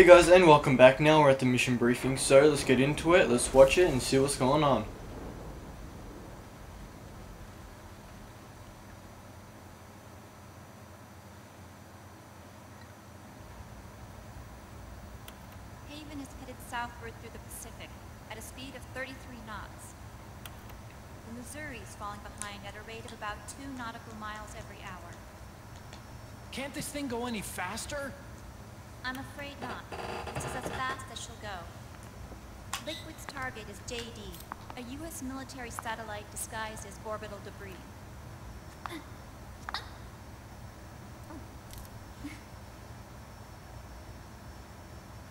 Hey guys, and welcome back. Now we're at the mission briefing, so let's get into it, let's watch it and see what's going on. Haven is headed southward through the Pacific at a speed of 33 knots. The Missouri is falling behind at a rate of about 2 nautical miles every hour. Can't this thing go any faster? I'm afraid not. This is as fast as she'll go. Liquid's target is JD, a U.S. military satellite disguised as orbital debris.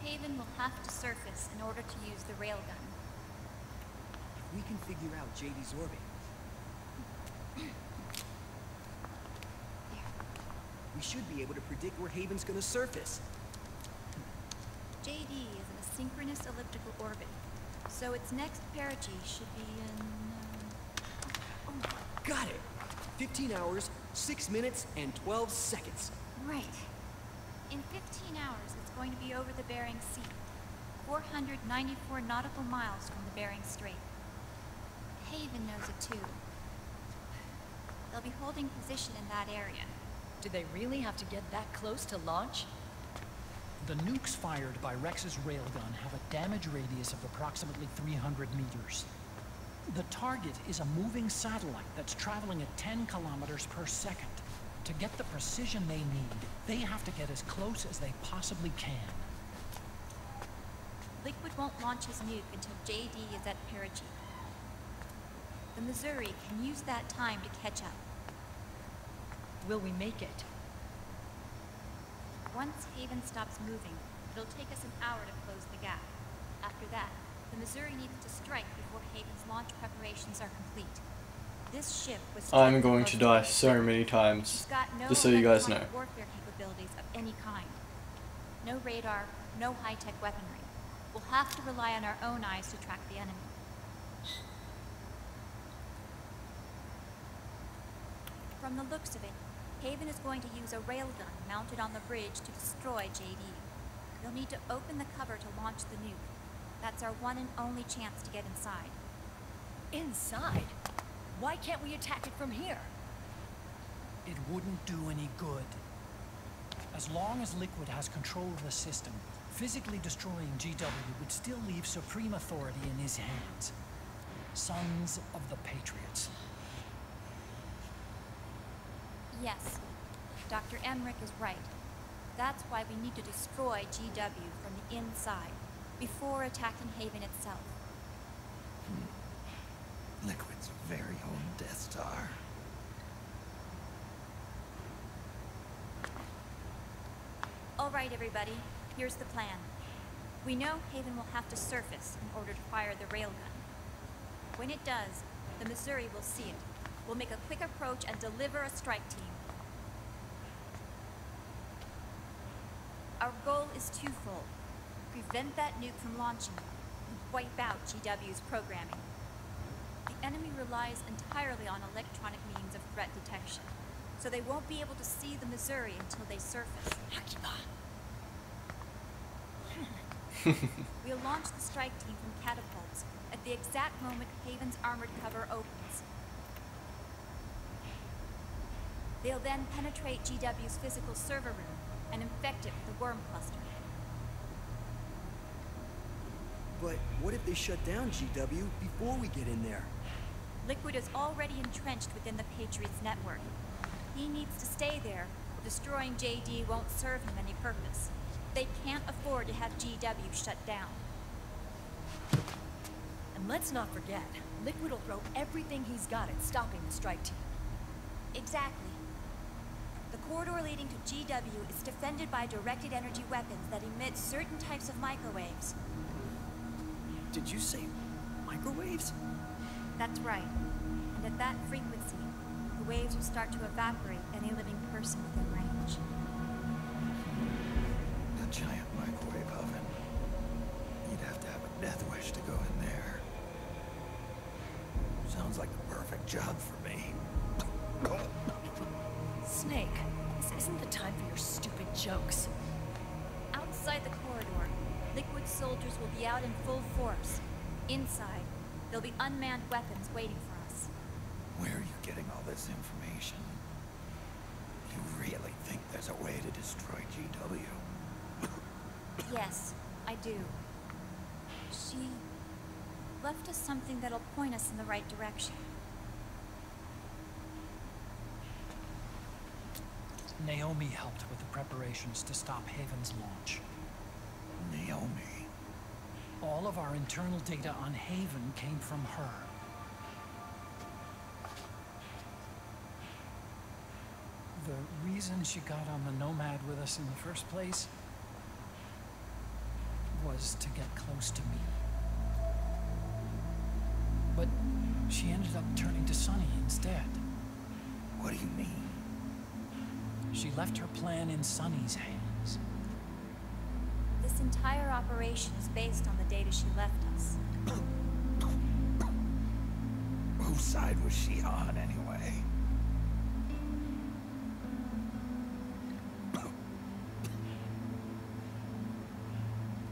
Haven will have to surface in order to use the railgun. If we can figure out JD's orbit, we should be able to predict where Haven's gonna surface. JD is in a synchronous elliptical orbit, so its next perigee should be in... Got it! 15 hours, 6 minutes, and 12 seconds. Right. In 15 hours, it's going to be over the Bering Sea, 494 nautical miles from the Bering Strait. Haven knows it too. They'll be holding position in that area. Did they really have to get that close to launch? The nukes fired by Rex's railgun have a damage radius of approximately 300 meters. The target is a moving satellite that's traveling at 10 kilometers per second. To get the precision they need, they have to get as close as they possibly can. Liquid won't launch his nuke until JD is at perigee. The Missouri can use that time to catch up. Will we make it? Once Haven stops moving, it'll take us an hour to close the gap. After that, the Missouri needs to strike before Haven's launch preparations are complete. This ship was... I'm going to die so many times, just so you guys know. Warfare capabilities of any kind. No radar, no high-tech weaponry. We'll have to rely on our own eyes to track the enemy. From the looks of it, Haven is going to use a railgun mounted on the bridge to destroy JD. They'll need to open the cover to launch the nuke. That's our one and only chance to get inside. Inside? Why can't we attack it from here? It wouldn't do any good. As long as Liquid has control of the system, physically destroying GW would still leave supreme authority in his hands. Sons of the Patriots. Yes, Dr. Emmerich is right. That's why we need to destroy GW from the inside, before attacking Haven itself. Liquid's very own Death Star. All right, everybody, here's the plan. We know Haven will have to surface in order to fire the railgun. When it does, the Missouri will see it. We'll make a quick approach and deliver a strike team. Our goal is twofold. Prevent that nuke from launching and wipe out GW's programming. The enemy relies entirely on electronic means of threat detection, so they won't be able to see the Missouri until they surface. We'll launch the strike team from catapults at the exact moment Haven's armored cover opens. They'll then penetrate GW's physical server room and infect it with a worm cluster. But what if they shut down GW before we get in there? Liquid is already entrenched within the Patriots network. He needs to stay there, or destroying JD won't serve him any purpose. They can't afford to have GW shut down. And let's not forget, Liquid will throw everything he's got at stopping the strike team. Exactly. The corridor leading to GW is defended by directed energy weapons that emit certain types of microwaves. Did you say microwaves? That's right. And at that frequency, the waves will start to evaporate any living person within range. A giant microwave oven. You'd have to have a death wish to go in there. Sounds like the perfect job for me. Snake, this isn't the time for your stupid jokes. Outside Outside the corridor, Liquid soldiers will be out in full force. Inside, there'll be unmanned weapons waiting for us. Where are you getting all this information? You really think there's a way to destroy GW? Yes, I do. She left us something that'll point us in the right direction. Naomi helped with the preparations to stop Haven's launch. Naomi? All of our internal data on Haven came from her. The reason she got on the Nomad with us in the first place was to get close to me. But she ended up turning to Sonny instead. What do you mean? She left her plan in Sonny's hands. This entire operation is based on the data she left us. Whose side was she on, anyway?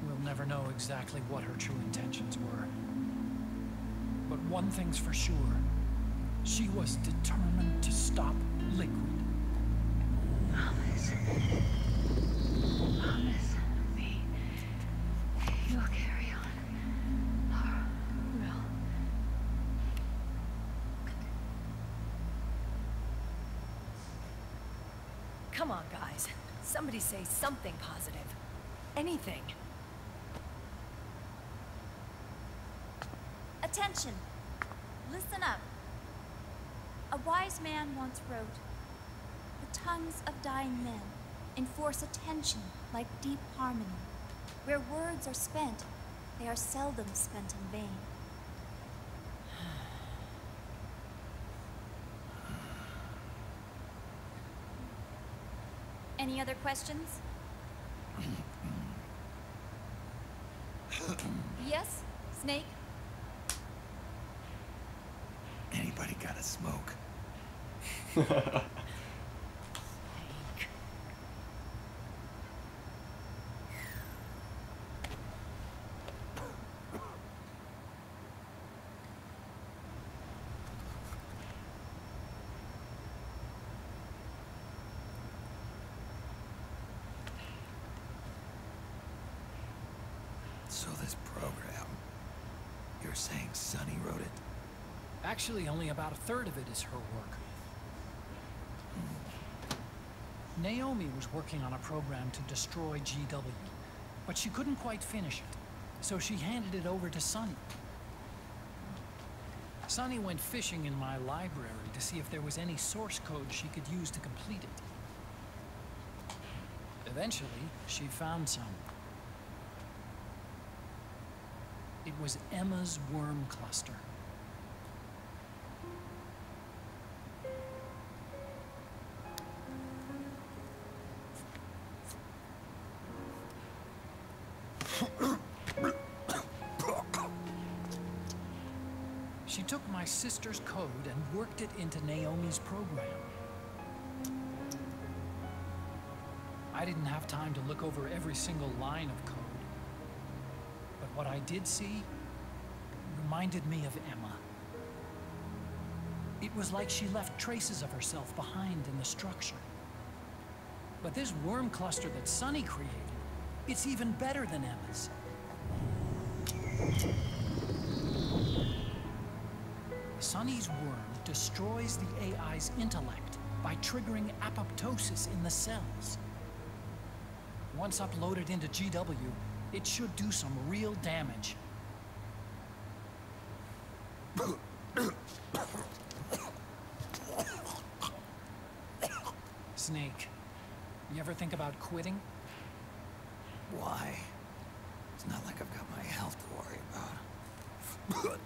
We'll never know exactly what her true intentions were. But one thing's for sure. She was determined to stop Liquid. Promise. Promise me. You'll carry on. Or will. Come on, guys. Somebody say something positive. Anything. Attention! Listen up. A wise man once wrote, "The tongues of dying men enforce attention like deep harmony. Where words are spent, they are seldom spent in vain." Any other questions? Yes, Snake? Anybody got a smoke? So this program, you're saying Sonny wrote it? Actually, only about a third of it is her work. Naomi was working on a program to destroy GW, but she couldn't quite finish it, so she handed it over to Sonny. Sonny went fishing in my library to see if there was any source code she could use to complete it. Eventually, she found some. It was Emma's worm cluster. She took my sister's code and worked it into Naomi's program. I didn't have time to look over every single line of code. But what I did see reminded me of Emma. It was like she left traces of herself behind in the structure. But this worm cluster that Sonny created, it's even better than Emma's. Sonny's worm destroys the AI's intellect by triggering apoptosis in the cells. Once uploaded into GW, it should do some real damage. Snake, you ever think about quitting? Why? It's not like I've got my health to worry about.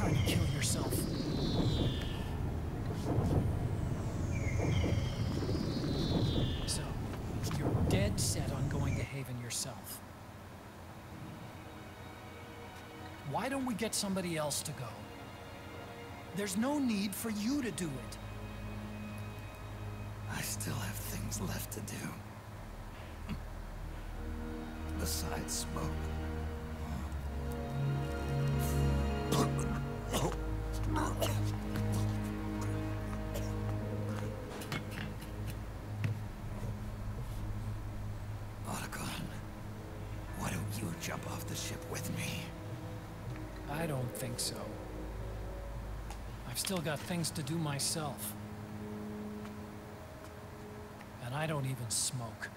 trying to kill yourself. So, you're dead set on going to Haven yourself. Why don't we get somebody else to go? There's no need for you to do it. I still have things left to do. Besides smoke. Otacon, why don't you jump off the ship with me? I don't think so. I've still got things to do myself. And I don't even smoke.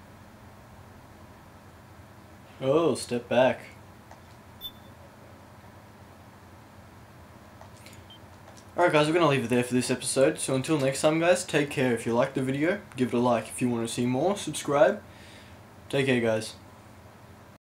Oh, step back. Alright guys, we're going to leave it there for this episode. So until next time guys, take care. If you liked the video, give it a like. If you want to see more, subscribe. Take care guys.